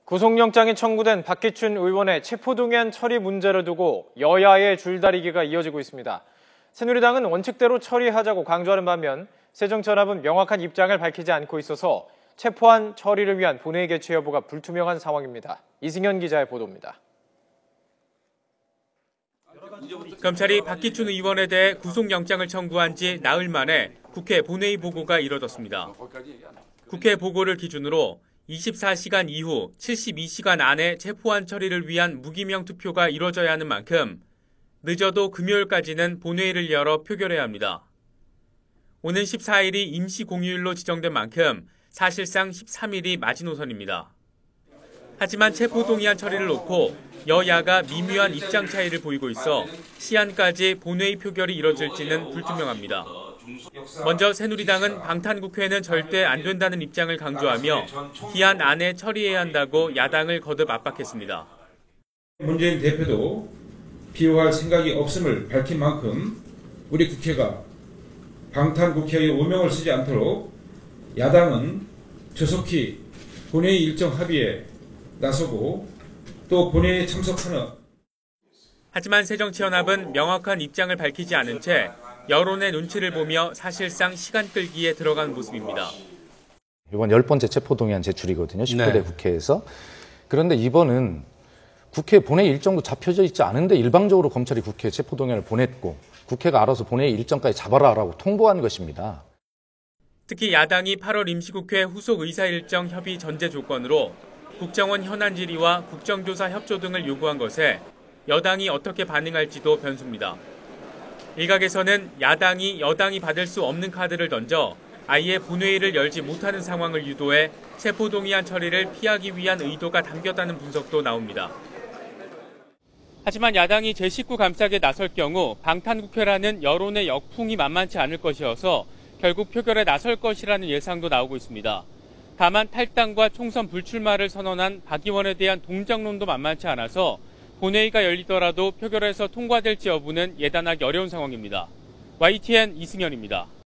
구속영장이 청구된 박기춘 의원의 체포동의안 처리 문제를 두고 여야의 줄다리기가 이어지고 있습니다. 새누리당은 원칙대로 처리하자고 강조하는 반면 새정치연합은 명확한 입장을 밝히지 않고 있어서 체포안 처리를 위한 본회의 개최 여부가 불투명한 상황입니다. 이승현 기자의 보도입니다. 검찰이 박기춘 의원에 대해 구속영장을 청구한 지 나흘 만에 국회 본회의 보고가 이뤄졌습니다. 국회 보고를 기준으로 24시간 이후 72시간 안에 체포안 처리를 위한 무기명 투표가 이뤄져야 하는 만큼 늦어도 금요일까지는 본회의를 열어 표결해야 합니다. 오는 14일이 임시 공휴일로 지정된 만큼 사실상 13일이 마지노선입니다. 하지만 체포동의안 처리를 놓고 여야가 미묘한 입장 차이를 보이고 있어 시한까지 본회의 표결이 이뤄질지는 불투명합니다. 먼저 새누리당은 방탄국회는 절대 안 된다는 입장을 강조하며 기한 안에 처리해야 한다고 야당을 거듭 압박했습니다. 문재인 대표도 필요할 생각이 없음을 밝힌 만큼 우리 국회가 방탄국회의 오명을 쓰지 않도록 야당은 조속히 본회의 일정 합의에 나서고 또 본회의에 참석하는. 하지만 새정치연합은 명확한 입장을 밝히지 않은 채 여론의 눈치를 보며 사실상 시간 끌기에 들어간 모습입니다. 이번 10번째 체포동의안 제출이거든요. 19대 국회에서. 그런데 이번은 국회 본회의 일정도 잡혀져 있지 않은데 일방적으로 검찰이 국회에 체포동의안을 보냈고 국회가 알아서 본회의 일정까지 잡아라라고 통보한 것입니다. 특히 야당이 8월 임시국회 후속 의사일정 협의 전제 조건으로 국정원 현안 질의와 국정조사 협조 등을 요구한 것에 여당이 어떻게 반응할지도 변수입니다. 일각에서는 야당이 여당이 받을 수 없는 카드를 던져 아예 본회의를 열지 못하는 상황을 유도해 체포동의안 처리를 피하기 위한 의도가 담겼다는 분석도 나옵니다. 하지만 야당이 제19 감싸게 나설 경우 방탄국회라는 여론의 역풍이 만만치 않을 것이어서 결국 표결에 나설 것이라는 예상도 나오고 있습니다. 다만 탈당과 총선 불출마를 선언한 박 의원에 대한 동정론도 만만치 않아서 본회의가 열리더라도 표결에서 통과될지 여부는 예단하기 어려운 상황입니다. YTN 이승현입니다.